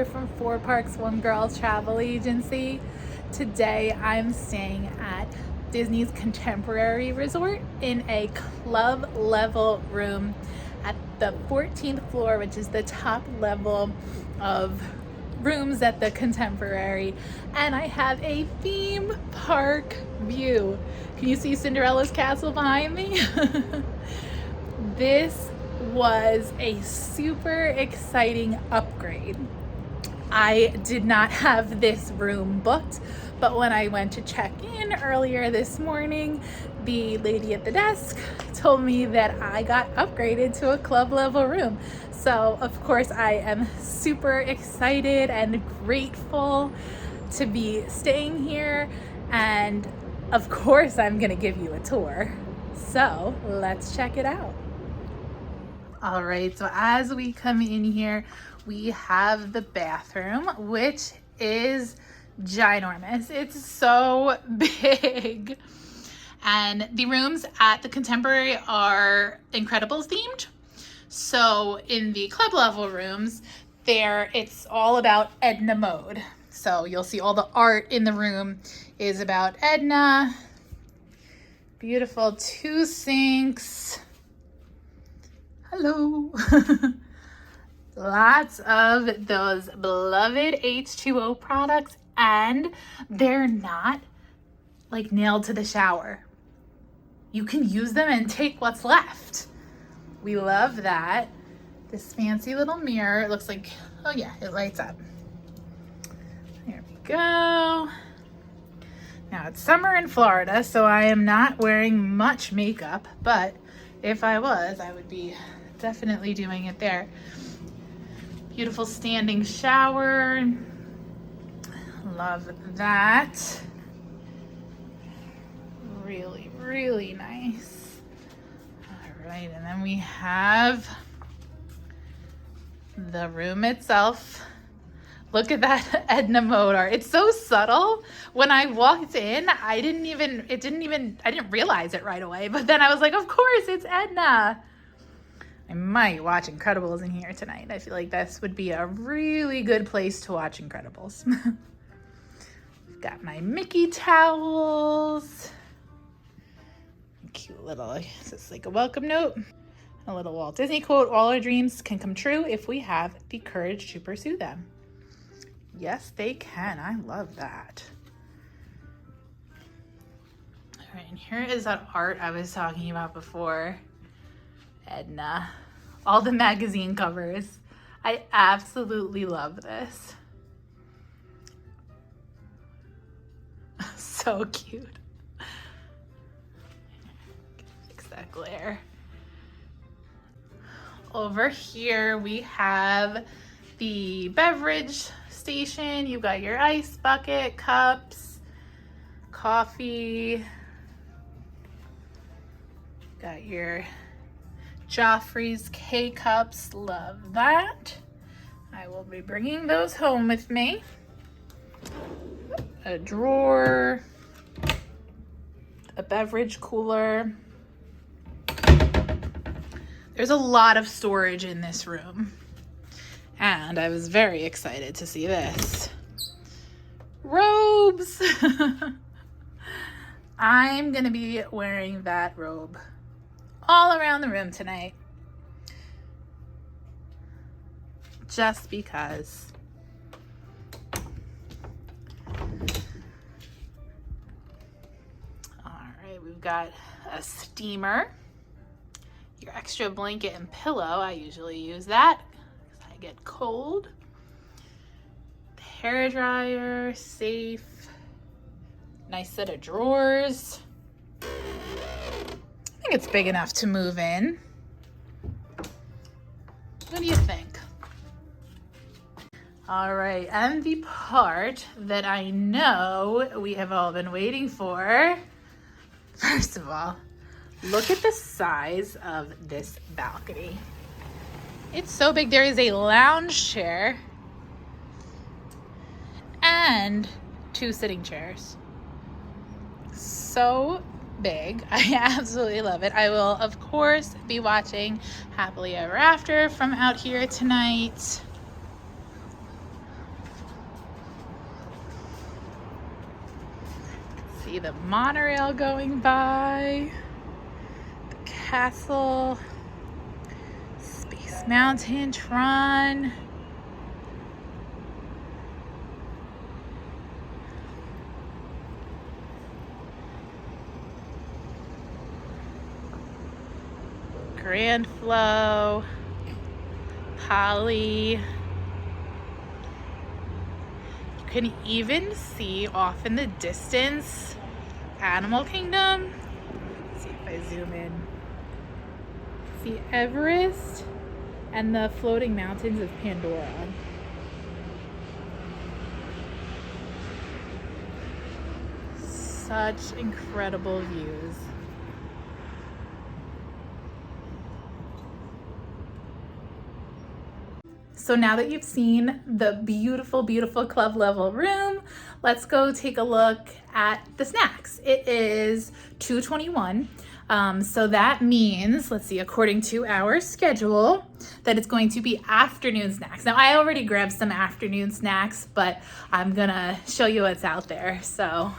here from 4 Parks 1 Girl Travel Agency. Today I'm staying at Disney's Contemporary Resort in a club level room at the 14th floor, which is the top level of rooms at the Contemporary, and I have a theme park view. Can you see Cinderella's castle behind me? This was a super exciting upgrade. I did not have this room booked, but when I went to check in earlier this morning, the lady at the desk told me that I got upgraded to a club level room. So of course I am super excited and grateful to be staying here, and of course I'm gonna give you a tour. So let's check it out. All right, so as we come in here, we have the bathroom, which is ginormous. It's so big. And the rooms at the Contemporary are Incredibles themed. So in the club level rooms, it's all about Edna mode. So you'll see all the art in the room is about Edna. Beautiful 2 sinks. Hello. Lots of those beloved H2O products, and they're not like nailed to the shower. You can use them and take what's left. We love that. This fancy little mirror, it looks like, oh yeah, it lights up. There we go. Now it's summer in Florida, so I am not wearing much makeup, but if I was, I would be definitely doing it there. Beautiful standing shower. Love that. Really, really nice. All right, and then we have the room itself. Look at that Edna mode art. It's so subtle. When I walked in, I didn't realize it right away, but then I was like, of course, it's Edna. I might watch Incredibles in here tonight. I feel like this would be a really good place to watch Incredibles. Got my Mickey towels. Cute little, is this like a welcome note? A little Walt Disney quote, all our dreams can come true if we have the courage to pursue them. Yes, they can. I love that. All right, and here is that art I was talking about before. Edna. All the magazine covers. I absolutely love this. So cute. Fix that glare. Over here we have the beverage station. You've got your ice bucket, cups, coffee. Got your Joffrey's K-Cups, love that. I will be bringing those home with me. A drawer, a beverage cooler. There's a lot of storage in this room, and I was very excited to see this. Robes! I'm gonna be wearing that robe all around the room tonight, just because. All right, we've got a steamer, your extra blanket and pillow. I usually use that because I get cold. The hair dryer, safe, nice set of drawers. I think it's big enough to move in. What do you think? All right, and the part that I know we have all been waiting for. First of all, look at the size of this balcony. It's so big. There is a lounge chair and 2 sitting chairs. So big. I absolutely love it. I will, of course, be watching Happily Ever After from out here tonight. see the monorail going by, the castle, Space Mountain, Tron. Grand Flow, Holly. You can even see off in the distance Animal Kingdom. Let's see if I zoom in. See Everest and the floating mountains of Pandora. Such incredible views. So now that you've seen the beautiful, beautiful club level room, let's go take a look at the snacks. It is 2:21. So that means, let's see, according to our schedule, that it's going to be afternoon snacks. Now I already grabbed some afternoon snacks, but I'm gonna show you what's out there. So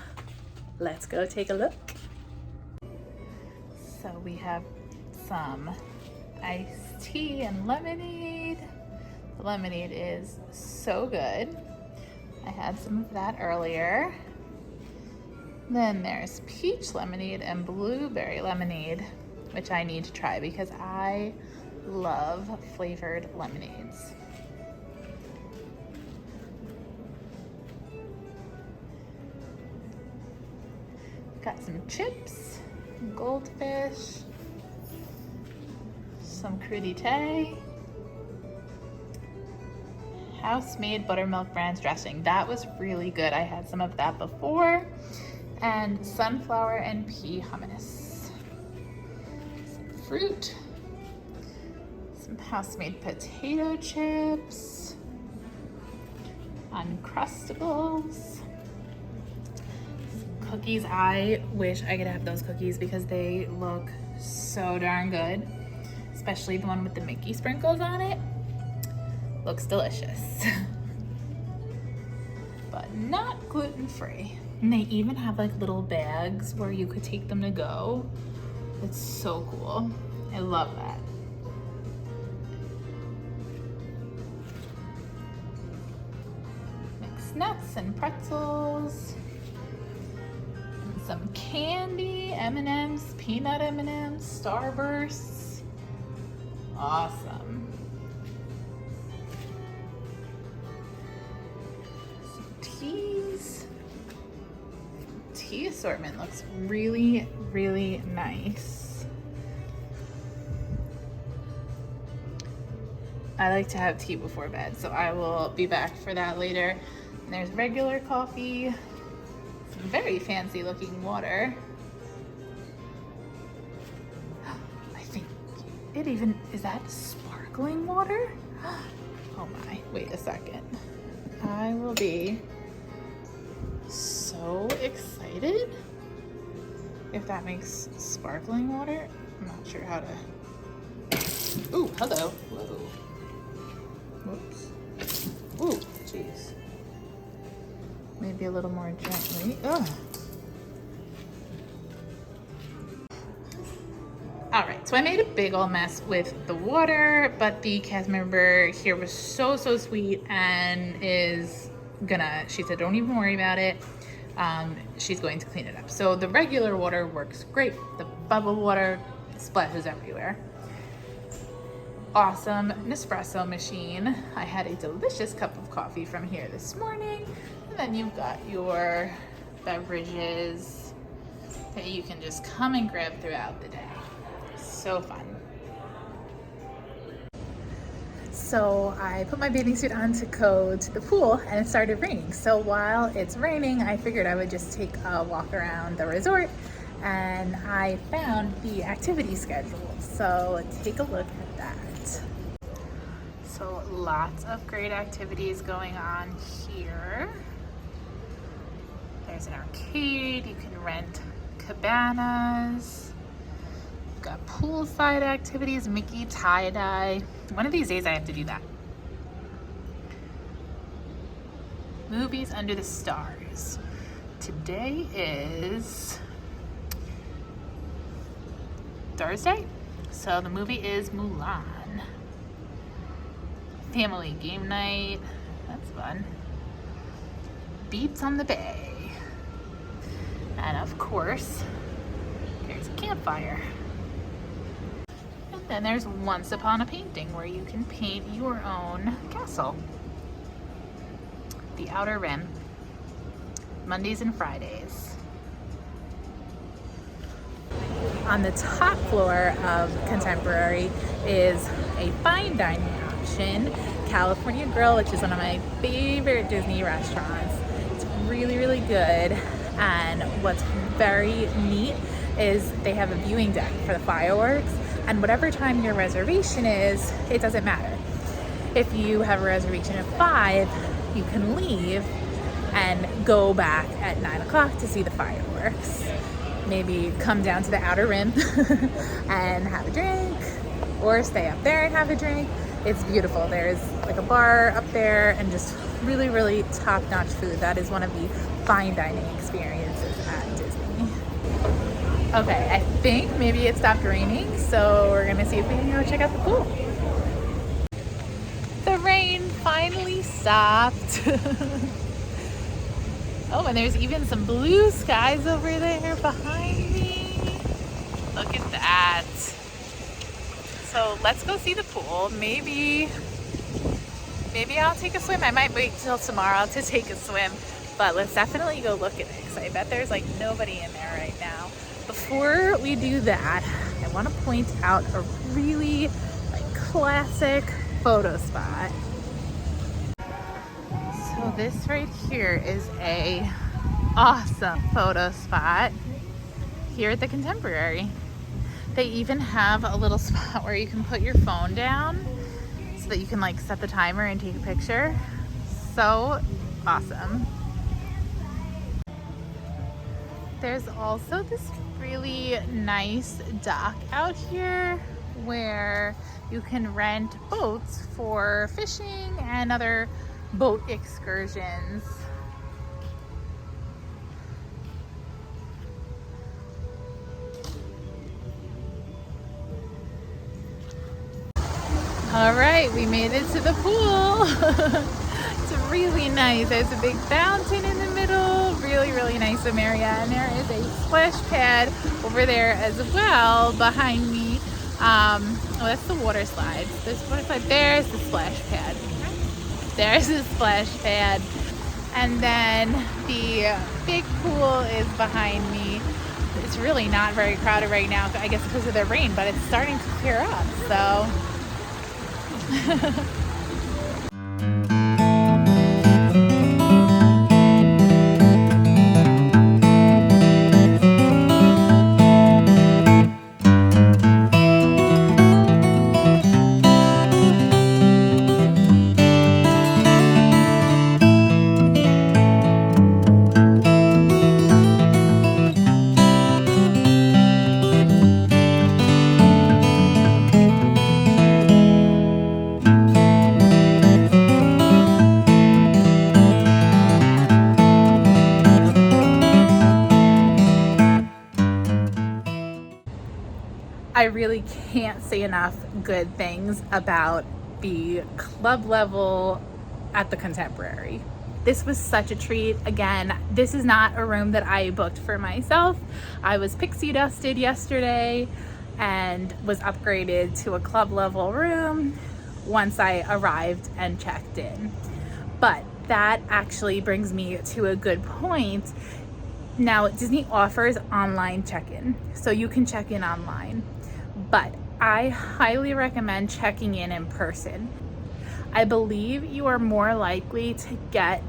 let's go take a look. So we have some iced tea and lemonade. The lemonade is so good. I had some of that earlier. Then there's peach lemonade and blueberry lemonade, which I need to try because I love flavored lemonades. Got some chips, goldfish, some crudité, house-made buttermilk branch dressing. That was really good. I had some of that before. And sunflower and pea hummus. Some fruit. Some house-made potato chips. Uncrustables. Some cookies. I wish I could have those cookies because they look so darn good. Especially the one with the Mickey sprinkles on it. Looks delicious. But not gluten-free. And they even have like little bags where you could take them to go. It's so cool. I love that. Mixed nuts and pretzels. And some candy, M&Ms, peanut M&Ms, Starbursts. Awesome. Tea assortment looks really, really nice. I like to have tea before bed, so I will be back for that later. And there's regular coffee, some very fancy looking water. I think it even, is that sparkling water? Oh my, wait a second. I will be so excited if that makes sparkling water. I'm not sure how to. Ooh, hello. Whoa. Whoops. Ooh, jeez. Maybe a little more gently. Ugh. All right, so I made a big old mess with the water, but the cast member here was so sweet and is gonna, she said, don't even worry about it. She's going to clean it up. So the regular water works great. The bubble water splashes everywhere. Awesome Nespresso machine. I had a delicious cup of coffee from here this morning. And then you've got your beverages that you can just come and grab throughout the day. So fun. So I put my bathing suit on to go to the pool and it started raining. So while it's raining, I figured I would just take a walk around the resort and I found the activity schedule. So take a look at that. So lots of great activities going on here. There's an arcade, you can rent cabanas. We've got poolside activities, Mickey tie-dye. One of these days I have to do that. Movies under the stars. Today is Thursday, so the movie is Mulan. Family game night, that's fun. Beats on the Bay. And of course, there's a campfire. And then there's Once Upon a Painting, where you can paint your own castle. The Outer Rim. Mondays and Fridays. On the top floor of Contemporary is a fine dining option, California Grill, which is one of my favorite Disney restaurants. It's really, really good. And what's very neat is they have a viewing deck for the fireworks, and whatever time your reservation is, it doesn't matter. If you have a reservation at 5, you can leave and go back at 9 o'clock to see the fireworks. Maybe come down to the Outer Rim and have a drink, or stay up there and have a drink. It's beautiful. There's like a bar up there and just really, really top-notch food. That is one of the fine dining experiences at Disney. Okay, I think maybe it stopped raining, so we're gonna see if we can go check out the pool. The rain finally stopped. Oh, and there's even some blue skies over there behind me. Look at that. So let's go see the pool. Maybe I'll take a swim. I might wait till tomorrow to take a swim, but let's definitely go look at it, because I bet there's like nobody in there right now. Before we do that, I want to point out a really like classic photo spot. So this right here is a awesome photo spot here at the Contemporary. They even have a little spot where you can put your phone down so that you can like set the timer and take a picture. So awesome. There's also this really nice dock out here where you can rent boats for fishing and other boat excursions. All right, we made it to the pool. It's really nice. There's a big fountain in the middle. Really, really nice area. And there is a splash pad over there as well behind me. Oh, that's the water slide. There's water slide. There's the splash pad. There's the splash pad. And then the big pool is behind me. It's really not very crowded right now, I guess because of the rain, but it's starting to clear up, so. I really can't say enough good things about the club level at the Contemporary. This was such a treat. Again, this is not a room that I booked for myself. I was pixie dusted yesterday and was upgraded to a club level room once I arrived and checked in. But that actually brings me to a good point. Now, Disney offers online check-in, so you can check in online. But I highly recommend checking in person. I believe you are more likely to get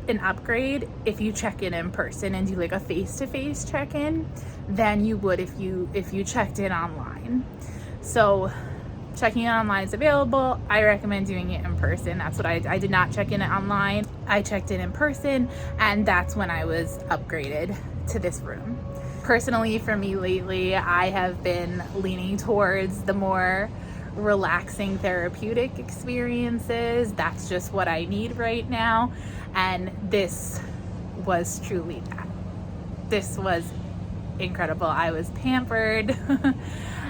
an upgrade if you check in person and do like a face-to-face check-in than you would if you checked in online. So checking in online is available. I recommend doing it in person. That's what I did not check in online. I checked in person, and that's when I was upgraded to this room. Personally, for me lately, I have been leaning towards the more relaxing therapeutic experiences. That's just what I need right now. And this was truly that. This was incredible. I was pampered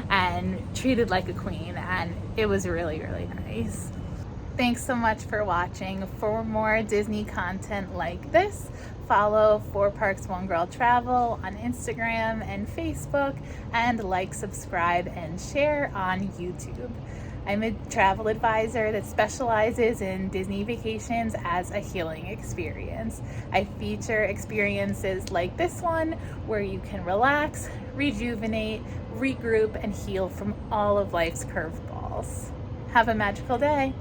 and treated like a queen, and it was really, really nice. Thanks so much for watching. For more Disney content like this, follow 4Parks One Girl Travel on Instagram and Facebook, and like, subscribe, and share on YouTube. I'm a travel advisor that specializes in Disney vacations as a healing experience. I feature experiences like this one where you can relax, rejuvenate, regroup, and heal from all of life's curveballs. Have a magical day.